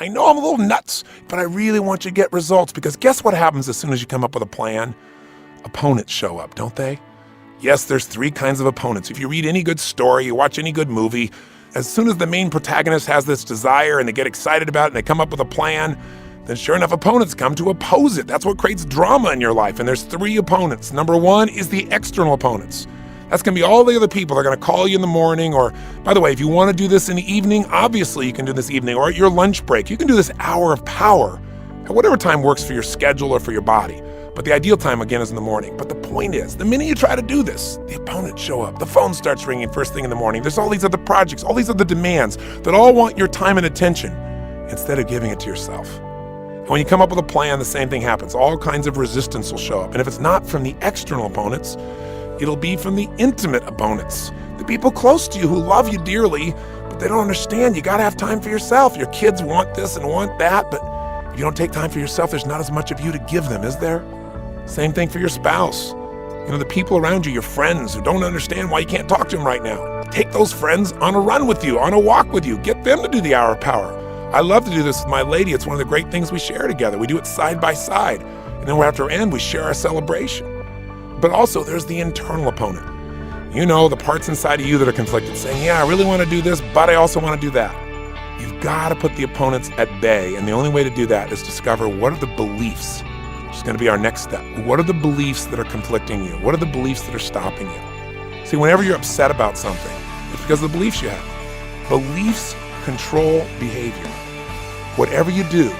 know I'm a little nuts, but I really want you to get results, because guess what happens as soon as you come up with a plan? Opponents show up, don't they? Yes, there's 3 kinds of opponents. If you read any good story, you watch any good movie, as soon as the main protagonist has this desire and they get excited about it and they come up with a plan, then sure enough, opponents come to oppose it. That's what creates drama in your life. And there's 3 opponents. Number 1 is the external opponents. That's going to be all the other people that are going to call you in the morning, or, by the way, if you want to do this in the evening, obviously you can do this evening, or at your lunch break. You can do this hour of power at whatever time works for your schedule or for your body. But the ideal time, again, is in the morning. But the point is, the minute you try to do this, the opponents show up. The phone starts ringing first thing in the morning. There's all these other projects, all these other demands that all want your time and attention instead of giving it to yourself. And when you come up with a plan, the same thing happens. All kinds of resistance will show up. And if it's not from the external opponents, it'll be from the intimate opponents, the people close to you who love you dearly, but they don't understand. You gotta have time for yourself. Your kids want this and want that, but if you don't take time for yourself, there's not as much of you to give them, is there? Same thing for your spouse. You know, the people around you, your friends who don't understand why you can't talk to them right now. Take those friends on a run with you, on a walk with you. Get them to do the hour of power. I love to do this with my lady. It's one of the great things we share together. We do it side by side. And then after our end, we share our celebration. But also there's the internal opponent. You know, the parts inside of you that are conflicted, saying, yeah, I really want to do this, but I also want to do that. You've got to put the opponents at bay. And the only way to do that is discover what are the beliefs. Which is going to be our next step. What are the beliefs that are conflicting you? What are the beliefs that are stopping you? See, whenever you're upset about something, it's because of the beliefs you have. Beliefs control behavior. Whatever you do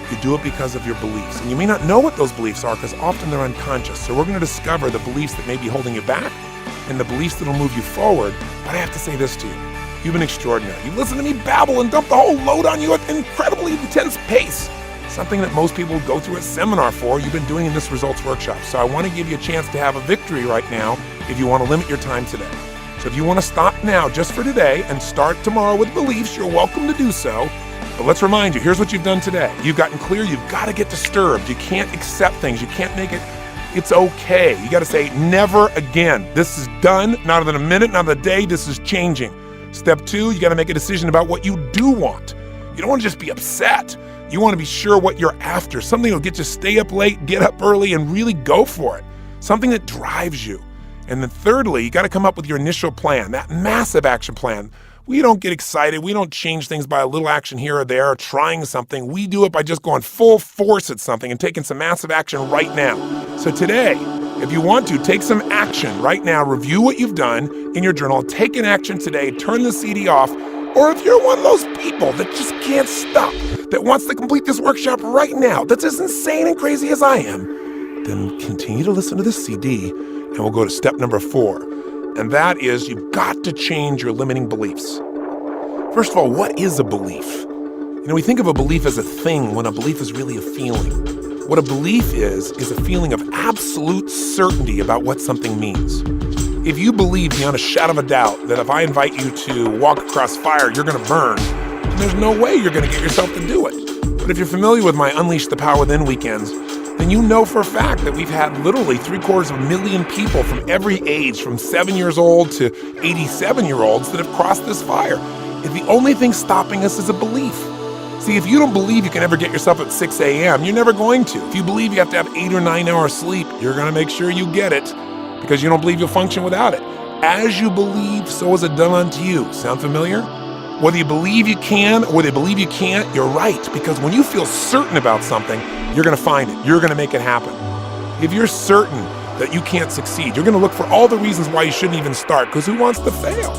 it because of your beliefs. And you may not know what those beliefs are because often they're unconscious. So we're going to discover the beliefs that may be holding you back and the beliefs that will move you forward. But I have to say this to you. You've been extraordinary. You listen to me babble and dump the whole load on you at an incredibly intense pace. Something that most people go through a seminar for, you've been doing in this results workshop. So I want to give you a chance to have a victory right now if you want to limit your time today. So if you want to stop now just for today and start tomorrow with beliefs, you're welcome to do so. But let's remind you, here's what you've done today. You've gotten clear, you've got to get disturbed. You can't accept things, you can't make it, it's okay. You got to say, never again. This is done, not within a minute, not within a day, this is changing. Step 2, you got to make a decision about what you do want. You don't want to just be upset. You want to be sure what you're after, something that'll get you stay up late, get up early, and really go for it. Something that drives you. And then thirdly, you got to come up with your initial plan, that massive action plan. We don't get excited. We don't change things by a little action here or there or trying something. We do it by just going full force at something and taking some massive action right now. So today, if you want to, take some action right now. Review what you've done in your journal. Take an action today. Turn the CD off. Or if you're one of those people that just can't stop, that wants to complete this workshop right now, that's as insane and crazy as I am, then continue to listen to this CD and we'll go to step number 4. And that is, you've got to change your limiting beliefs. First of all, what is a belief? You know, we think of a belief as a thing when a belief is really a feeling. What a belief is a feeling of absolute certainty about what something means. If you believe beyond a shadow of a doubt that if I invite you to walk across fire, you're going to burn, then there's no way you're going to get yourself to do it. But if you're familiar with my Unleash the Power Within weekends, then you know for a fact that we've had literally 750,000 people from every age, from 7 years old to 87-year-olds that have crossed this fire. And the only thing stopping us is a belief. See, if you don't believe you can ever get yourself at 6 a.m., you're never going to. If you believe you have to have 8 or 9 hours sleep, you're going to make sure you get it because you don't believe you'll function without it. As you believe, so is it done unto you. Sound familiar? Whether you believe you can or whether you believe you can't, you're right. Because when you feel certain about something, you're going to find it. You're going to make it happen. If you're certain that you can't succeed, you're going to look for all the reasons why you shouldn't even start, because who wants to fail?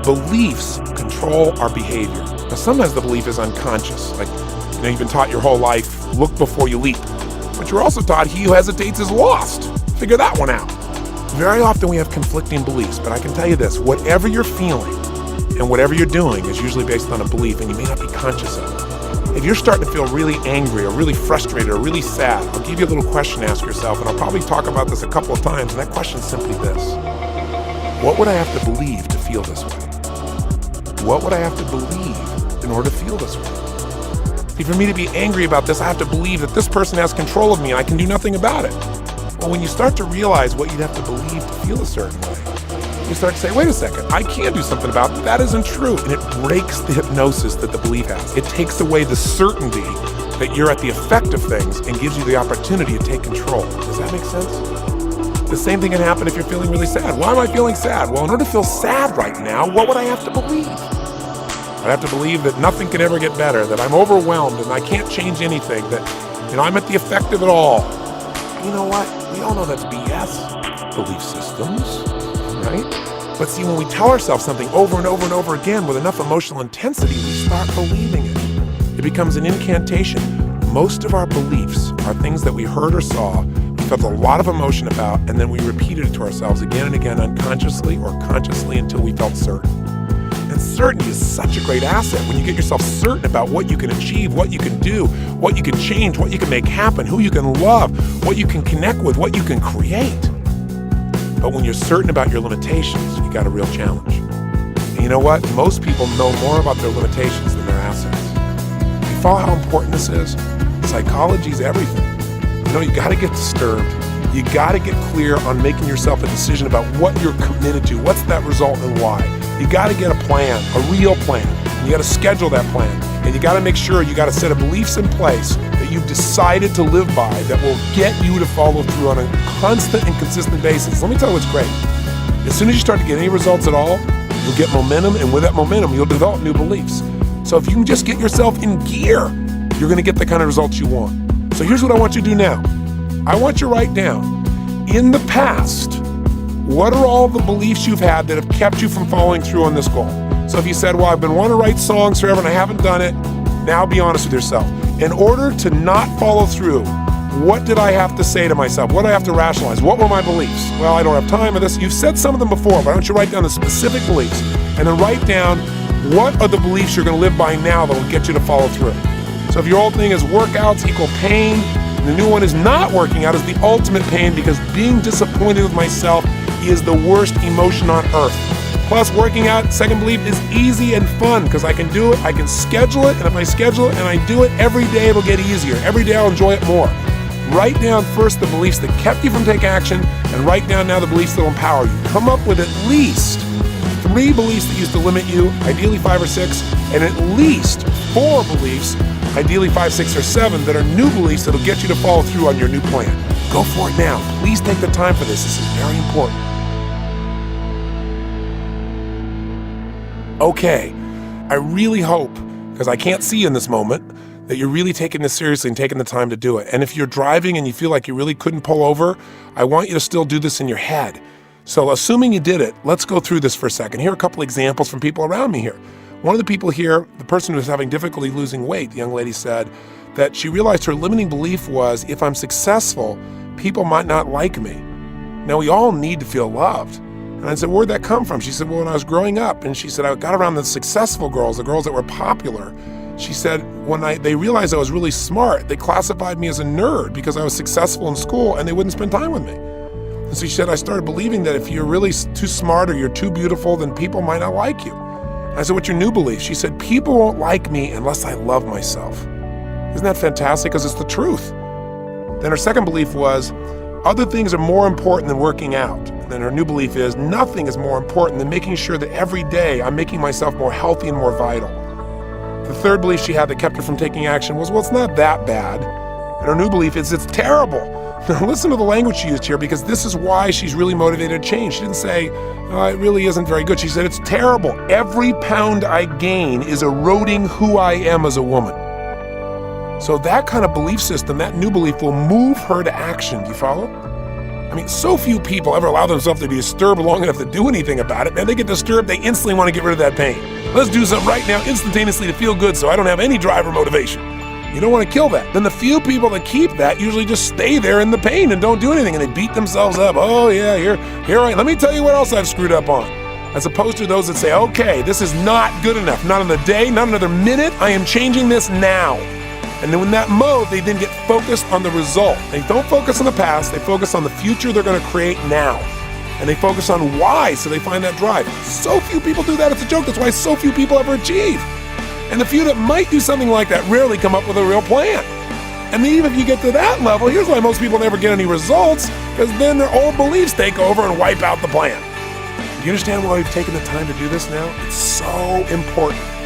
Beliefs control our behavior. Now, sometimes the belief is unconscious. Like, you've been taught your whole life, look before you leap. But you're also taught he who hesitates is lost. Figure that one out. Very often we have conflicting beliefs, but I can tell you this, whatever you're feeling and whatever you're doing is usually based on a belief, and you may not be conscious of it. If you're starting to feel really angry or really frustrated or really sad, I'll give you a little question to ask yourself, and I'll probably talk about this a couple of times, and that question is simply this. What would I have to believe to feel this way? What would I have to believe in order to feel this way? See, for me to be angry about this, I have to believe that this person has control of me and I can do nothing about it. Well, when you start to realize what you'd have to believe to feel a certain way, you start to say, wait a second, I can do something about it. That isn't true. And it breaks the hypnosis that the belief has. It takes away the certainty that you're at the effect of things and gives you the opportunity to take control. Does that make sense? The same thing can happen if you're feeling really sad. Why am I feeling sad? Well, in order to feel sad right now, what would I have to believe? I'd have to believe that nothing can ever get better, that I'm overwhelmed and I can't change anything, that I'm at the effect of it all. You know what? We all know that's BS. Belief systems, right? But see, when we tell ourselves something over and over and over again with enough emotional intensity, we start believing it. It becomes an incantation. Most of our beliefs are things that we heard or saw, we felt a lot of emotion about, and then we repeated it to ourselves again and again, unconsciously or consciously, until we felt certain. And certainty is such a great asset when you get yourself certain about what you can achieve, what you can do, what you can change, what you can make happen, who you can love, what you can connect with, what you can create. But when you're certain about your limitations, you got a real challenge. And you know what? Most people know more about their limitations than their assets. You follow how important this is? Psychology is everything. You got to get disturbed. You got to get clear on making yourself a decision about what you're committed to. What's that result and why? You got to get a plan, a real plan. You got to schedule that plan. And you got to make sure you got a set of beliefs in place that you've decided to live by that will get you to follow through on a constant and consistent basis. Let me tell you what's great. As soon as you start to get any results at all, you'll get momentum, and with that momentum, you'll develop new beliefs. So if you can just get yourself in gear, you're going to get the kind of results you want. So here's what I want you to do now. I want you to write down, in the past, what are all the beliefs you've had that have kept you from following through on this goal? So if you said, well, I've been wanting to write songs forever and I haven't done it, now be honest with yourself. In order to not follow through, what did I have to say to myself? What did I have to rationalize? What were my beliefs? Well, I don't have time for this. You've said some of them before, but I want you to write down the specific beliefs and then write down what are the beliefs you're going to live by now that will get you to follow through. So if your old thing is workouts equal pain, and the new one is not working out is the ultimate pain, because being disappointed with myself is the worst emotion on earth. Plus, working out, second belief, is easy and fun because I can do it, I can schedule it, and if I schedule it and I do it every day, it'll get easier. Every day I'll enjoy it more. Write down first the beliefs that kept you from taking action, and write down now the beliefs that will empower you. Come up with at least 3 beliefs that used to limit you, ideally 5 or 6, and at least 4 beliefs, ideally 5, 6, or 7, that are new beliefs that'll get you to follow through on your new plan. Go for it now. Please take the time for this. This is very important. Okay, I really hope, because I can't see you in this moment, that you're really taking this seriously and taking the time to do it. And if you're driving and you feel like you really couldn't pull over, I want you to still do this in your head. So assuming you did it, let's go through this for a second. Here are a couple examples from people around me here. One of the people here, the person who was having difficulty losing weight, the young lady said that she realized her limiting belief was, if I'm successful, people might not like me. Now, we all need to feel loved. And I said, where'd that come from? She said, well, when I was growing up, and she said, I got around the successful girls, the girls that were popular. She said, when they realized I was really smart, they classified me as a nerd because I was successful in school and they wouldn't spend time with me. And so she said, I started believing that if you're really too smart or you're too beautiful, then people might not like you. I said, what's your new belief? She said, people won't like me unless I love myself. Isn't that fantastic? Because it's the truth. Then her second belief was, other things are more important than working out. And then her new belief is, nothing is more important than making sure that every day I'm making myself more healthy and more vital. The third belief she had that kept her from taking action was, well, it's not that bad. And her new belief is, it's terrible. Now listen to the language she used here, because this is why she's really motivated to change. She didn't say, oh, it really isn't very good. She said, it's terrible. Every pound I gain is eroding who I am as a woman. So that kind of belief system, that new belief, will move her to action. Do you follow? I mean, so few people ever allow themselves to be disturbed long enough to do anything about it. Then they get disturbed, they instantly want to get rid of that pain. Let's do something right now, instantaneously, to feel good so I don't have any drive or motivation. You don't want to kill that. Then the few people that keep that usually just stay there in the pain and don't do anything, and they beat themselves up. Oh yeah, let me tell you what else I've screwed up on. As opposed to those that say, okay, this is not good enough. Not another day, not another minute. I am changing this now. And then in that mode, they then get focused on the result. They don't focus on the past, they focus on the future they're going to create now. And they focus on why, so they find that drive. So few people do that, it's a joke. That's why so few people ever achieve. And the few that might do something like that rarely come up with a real plan. And then even if you get to that level, here's why most people never get any results, because then their old beliefs take over and wipe out the plan. You understand why we've taken the time to do this now? It's so important.